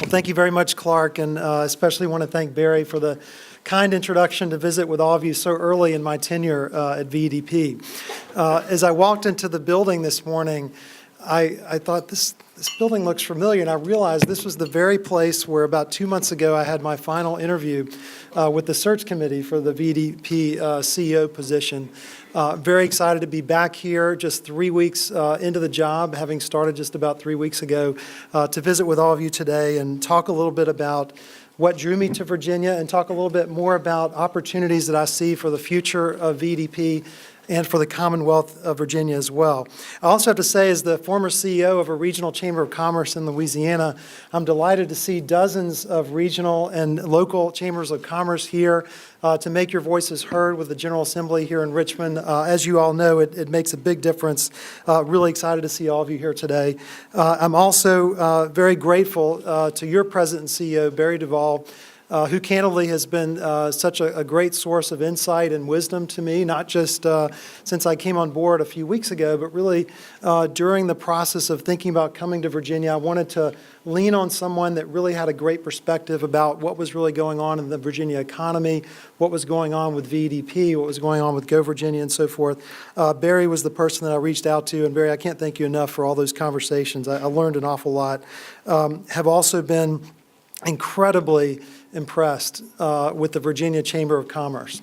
Well, thank you very much, Clark, and especially want to thank Barry for the kind introduction to visit with all of you so early in my tenure at VDP. As I walked into the building this morning, I thought this building looks familiar, and I realized this was the very place where about 2 months ago I had my final interview with the search committee for the VDP CEO position. Very excited to be back here just 3 weeks into the job, having started just about 3 weeks ago, to visit with all of you today and talk a little bit about what drew me to Virginia and talk a little bit more about opportunities that I see for the future of VDP and for the Commonwealth of Virginia as well. I also have to say, as the former CEO of a regional chamber of commerce in Louisiana, I'm delighted to see dozens of regional and local chambers of commerce here to make your voices heard with the General Assembly here in Richmond. As you all know, it makes a big difference. Really excited to see all of you here today. I'm also very grateful to your President and CEO, Barry Duvall, who candidly has been such a great source of insight and wisdom to me, not just since I came on board a few weeks ago, but really during the process of thinking about coming to Virginia. I wanted to lean on someone that really had a great perspective about what was really going on in the Virginia economy, what was going on with VDP, what was going on with Go Virginia, and so forth. Barry was the person that I reached out to, and Barry, I can't thank you enough for all those conversations. I learned an awful lot. Have also been incredibly impressed with the Virginia Chamber of Commerce.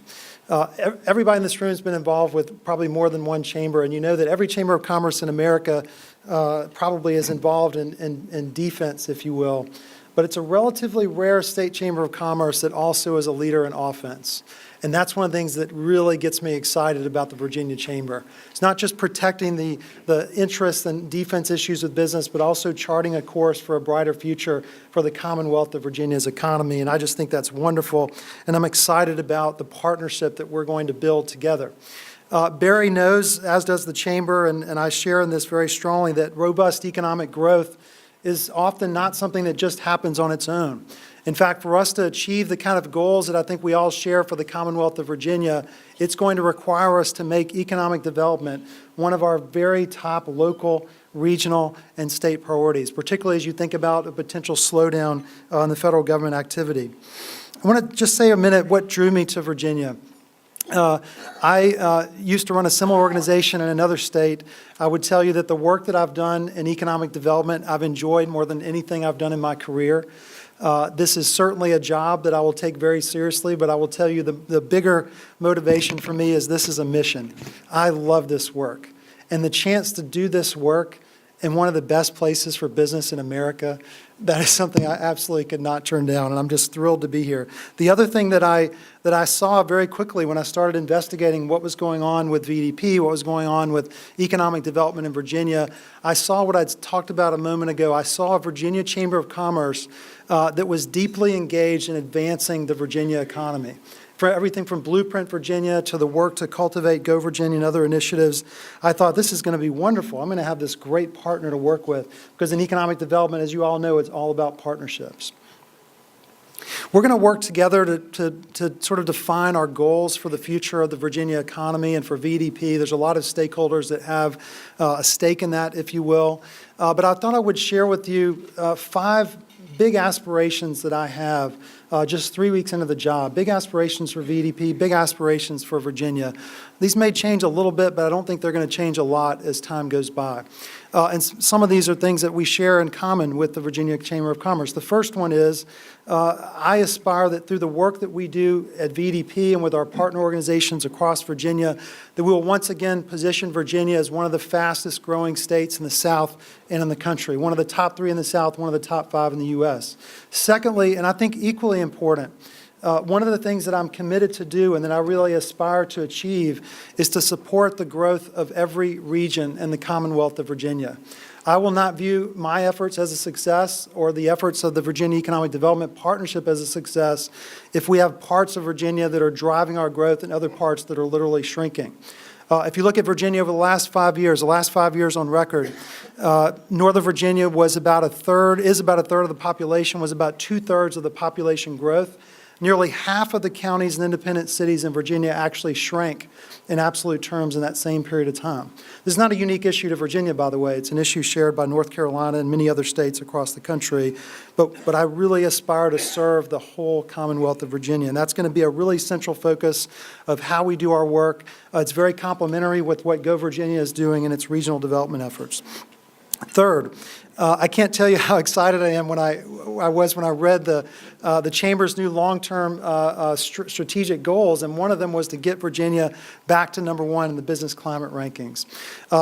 Everybody in this room has been involved with probably more than one chamber, and you know that every chamber of commerce in America probably is involved in defense, if you will. But it's a relatively rare state chamber of commerce that also is a leader in offense. And that's one of the things that really gets me excited about the Virginia Chamber. It's not just protecting the interests and defense issues of business, but also charting a course for a brighter future for the Commonwealth of Virginia's economy. And I just think that's wonderful. And I'm excited about the partnership that we're going to build together. Barry knows, as does the Chamber, and I share in this very strongly, that robust economic growth is often not something that just happens on its own. In fact, for us to achieve the kind of goals that I think we all share for the Commonwealth of Virginia, it's going to require us to make economic development one of our very top local, regional, and state priorities, particularly as you think about a potential slowdown in the federal government activity. I want to just say a minute what drew me to Virginia. I used to run a similar organization in another state. I would tell you that the work that I've done in economic development, I've enjoyed more than anything I've done in my career. This is certainly a job that I will take very seriously, but I will tell you the bigger motivation for me is this is a mission. I love this work. And the chance to do this work in one of the best places for business in America, that is something I absolutely could not turn down, and I'm just thrilled to be here. The other thing that I saw very quickly when I started investigating what was going on with VDP, what was going on with economic development in Virginia, I saw what I'd talked about a moment ago. I saw a Virginia Chamber of Commerce that was deeply engaged in advancing the Virginia economy. For everything from Blueprint Virginia to the work to cultivate Go Virginia and other initiatives, I thought this is going to be wonderful. I'm going to have this great partner to work with, because in economic development, as you all know, it's all about partnerships. We're going to work together to sort of define our goals for the future of the Virginia economy and for VDP. There's a lot of stakeholders that have a stake in that, if you will. But I thought I would share with you 5 big aspirations that I have just 3 weeks into the job. Big aspirations for VDP, big aspirations for Virginia. These may change a little bit, but I don't think they're going to change a lot as time goes by. And some of these are things that we share in common with the Virginia Chamber of Commerce. The first one is I aspire that through the work that we do at VDP and with our partner organizations across Virginia, that we will once again position Virginia as one of the fastest growing states in the South and in the country, one of the top 3 in the South, one of the top 5 in the U.S. Secondly, and I think equally important, one of the things that I'm committed to do and that I really aspire to achieve is to support the growth of every region in the Commonwealth of Virginia. I will not view my efforts as a success or the efforts of the Virginia Economic Development Partnership as a success if we have parts of Virginia that are driving our growth and other parts that are literally shrinking. If you look at Virginia over the last 5 years, on record, Northern Virginia was about a third of the population, was about 2/3 of the population growth. Nearly half of the counties and independent cities in Virginia actually shrank in absolute terms in that same period of time. This is not a unique issue to Virginia, by the way. It's an issue shared by North Carolina and many other states across the country. But I really aspire to serve the whole Commonwealth of Virginia, and that's going to be a really central focus of how we do our work. It's very complementary with what Go Virginia is doing in its regional development efforts. Third, I can't tell you how excited I am when I read the Chamber's new long-term strategic goals, and one of them was to get Virginia back to #1 in the business climate rankings.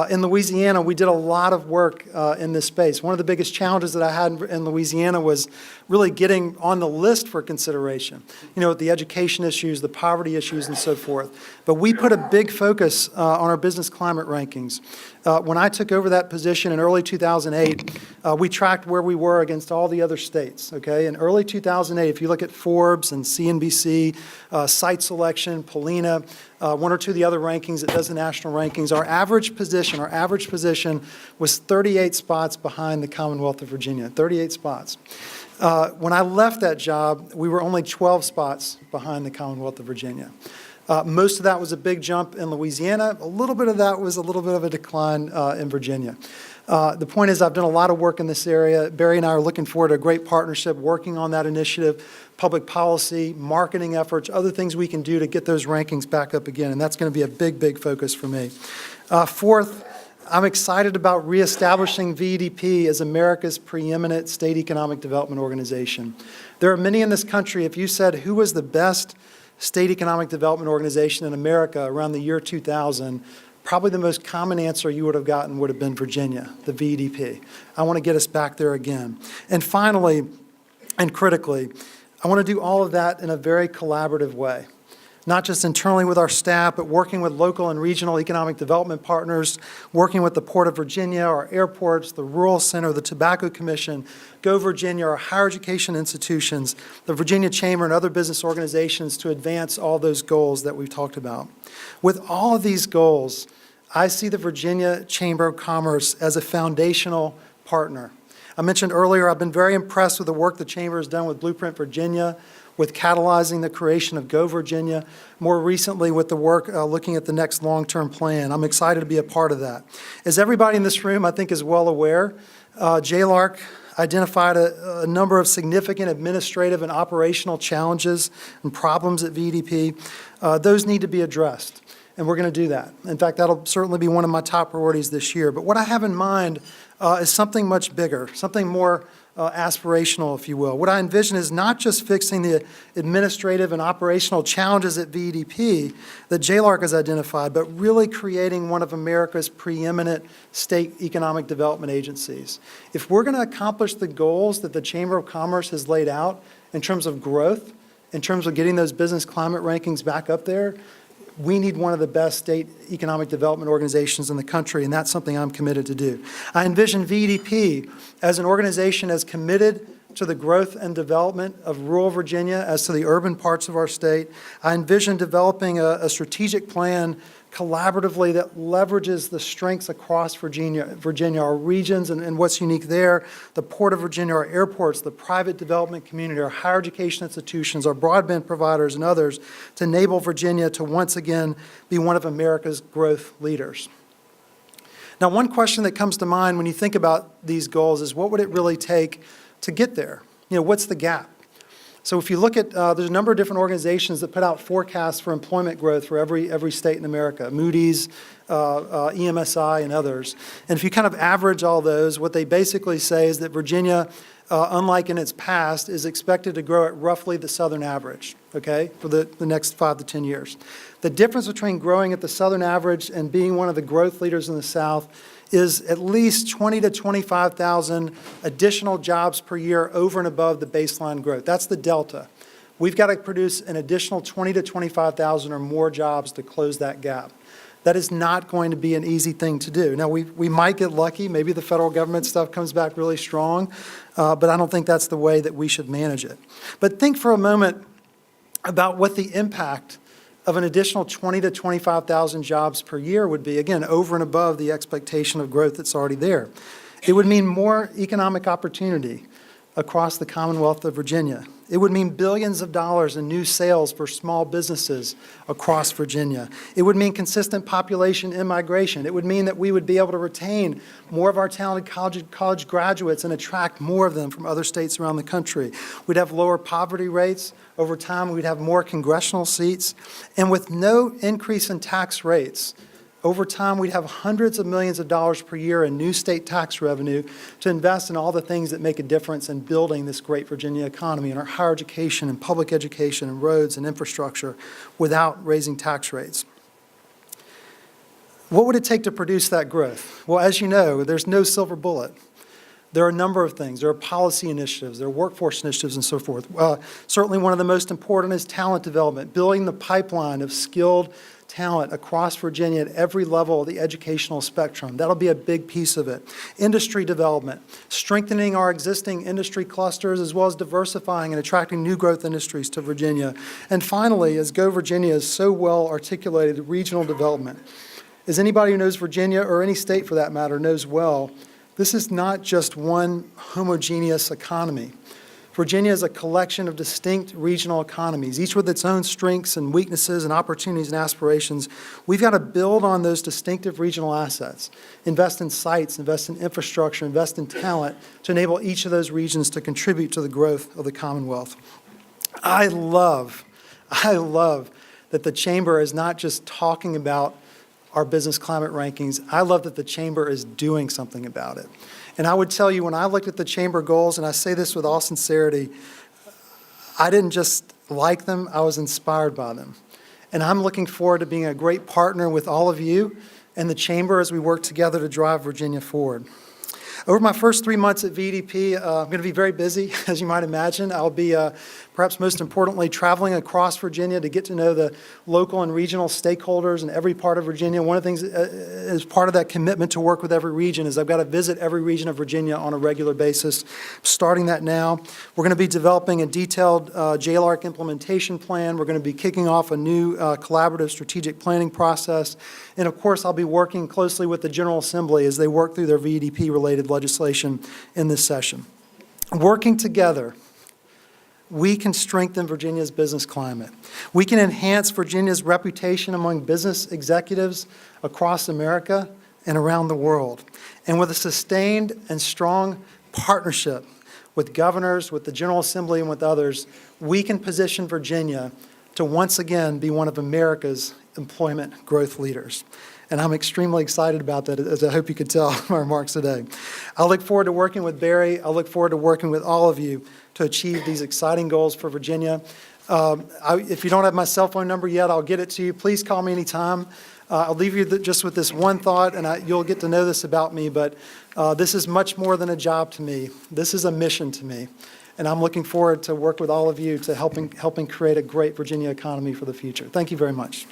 In Louisiana, we did a lot of work in this space. One of the biggest challenges that I had in Louisiana was really getting on the list for consideration, the education issues, the poverty issues, and so forth. But we put a big focus on our business climate rankings. When I took over that position in early 2008, we tracked where we were against all the other states, okay? In early 2008, if you look at Forbes and CNBC, Site Selection, Polina, one or two of the other rankings that does the national rankings, our average position was 38 spots behind the Commonwealth of Virginia, 38 spots. When I left that job, we were only 12 spots behind the Commonwealth of Virginia. Most of that was a big jump in Louisiana. A little bit of that was a little bit of a decline in Virginia. The point is I've done a lot of work in this area. Barry and I are looking forward to a great partnership working on that initiative, public policy, marketing efforts, other things we can do to get those rankings back up again, and that's going to be a big, big focus for me. Fourth, I'm excited about reestablishing VEDP as America's preeminent state economic development organization. There are many in this country, if you said who was the best state economic development organization in America around the year 2000, probably the most common answer you would have gotten would have been Virginia, the VEDP. I want to get us back there again. And finally, and critically, I want to do all of that in a very collaborative way, not just internally with our staff, but working with local and regional economic development partners, working with the Port of Virginia, our airports, the Rural Center, the Tobacco Commission, Go Virginia, our higher education institutions, the Virginia Chamber, and other business organizations to advance all those goals that we've talked about. With all of these goals, I see the Virginia Chamber of Commerce as a foundational partner. I mentioned earlier, I've been very impressed with the work the Chamber has done with Blueprint Virginia, with catalyzing the creation of Go Virginia, more recently with the work looking at the next long-term plan. I'm excited to be a part of that. As everybody in this room, I think, is well aware, JLARC identified a number of significant administrative and operational challenges and problems at VEDP. Those need to be addressed, and we're going to do that. In fact, that'll certainly be one of my top priorities this year. But what I have in mind is something much bigger, something more aspirational, if you will. What I envision is not just fixing the administrative and operational challenges at VEDP that JLARC has identified, but really creating one of America's preeminent state economic development agencies. If we're going to accomplish the goals that the Chamber of Commerce has laid out in terms of growth, in terms of getting those business climate rankings back up there, we need one of the best state economic development organizations in the country, and that's something I'm committed to do. I envision VEDP as an organization as committed to the growth and development of rural Virginia as to the urban parts of our state. I envision developing a strategic plan collaboratively that leverages the strengths across Virginia, our regions and what's unique there, the Port of Virginia, our airports, the private development community, our higher education institutions, our broadband providers, and others to enable Virginia to once again be one of America's growth leaders. Now, one question that comes to mind when you think about these goals is what would it really take to get there? What's the gap? So if you look at, there's a number of different organizations that put out forecasts for employment growth for every state in America, Moody's, EMSI, and others. And if you kind of average all those, what they basically say is that Virginia, unlike in its past, is expected to grow at roughly the southern average, okay, for the next 5 to 10 years. The difference between growing at the southern average and being one of the growth leaders in the South is at least 20 to 25,000 additional jobs per year over and above the baseline growth. That's the delta. We've got to produce an additional 20 to 25,000 or more jobs to close that gap. That is not going to be an easy thing to do. Now, we might get lucky. Maybe the federal government stuff comes back really strong, but I don't think that's the way that we should manage it. But think for a moment about what the impact of an additional 20 to 25,000 jobs per year would be, again, over and above the expectation of growth that's already there. It would mean more economic opportunity across the Commonwealth of Virginia. It would mean billions of dollars in new sales for small businesses across Virginia. It would mean consistent population immigration. It would mean that we would be able to retain more of our talented college graduates and attract more of them from other states around the country. We'd have lower poverty rates. Over time, we'd have more congressional seats. And with no increase in tax rates, over time, we'd have hundreds of millions of dollars per year in new state tax revenue to invest in all the things that make a difference in building this great Virginia economy, in our higher education and public education and roads and infrastructure without raising tax rates. What would it take to produce that growth? Well, as you know, there's no silver bullet. There are a number of things. There are policy initiatives, there are workforce initiatives, and so forth. Certainly one of the most important is talent development, building the pipeline of skilled talent across Virginia at every level of the educational spectrum. That'll be a big piece of it. Industry development, strengthening our existing industry clusters as well as diversifying and attracting new growth industries to Virginia. And finally, as Go Virginia is so well articulated, regional development. As anybody who knows Virginia, or any state for that matter, knows well, this is not just one homogeneous economy. Virginia is a collection of distinct regional economies, each with its own strengths and weaknesses and opportunities and aspirations. We've got to build on those distinctive regional assets, invest in sites, invest in infrastructure, invest in talent to enable each of those regions to contribute to the growth of the Commonwealth. I love that the Chamber is not just talking about our business climate rankings. I love that the Chamber is doing something about it. And I would tell you, when I looked at the Chamber goals, and I say this with all sincerity, I didn't just like them, I was inspired by them. And I'm looking forward to being a great partner with all of you and the Chamber as we work together to drive Virginia forward. Over my first 3 months at VDP, I'm going to be very busy, as you might imagine. I'll be, perhaps most importantly, traveling across Virginia to get to know the local and regional stakeholders in every part of Virginia. One of the things as part of that commitment to work with every region is I've got to visit every region of Virginia on a regular basis. Starting that now. We're going to be developing a detailed JLARC implementation plan. We're going to be kicking off a new collaborative strategic planning process. And of course, I'll be working closely with the General Assembly as they work through their VDP-related legislation in this session. Working together, we can strengthen Virginia's business climate. We can enhance Virginia's reputation among business executives across America and around the world. And with a sustained and strong partnership with governors, with the General Assembly, and with others, we can position Virginia to once again be one of America's employment growth leaders. And I'm extremely excited about that, as I hope you could tell from my remarks today. I look forward to working with Barry. I look forward to working with all of you to achieve these exciting goals for Virginia. If you don't have my cell phone number yet, I'll get it to you. Please call me anytime. I'll leave you just with this one thought, and you'll get to know this about me, but this is much more than a job to me. This is a mission to me. And I'm looking forward to work with all of you to helping create a great Virginia economy for the future. Thank you very much.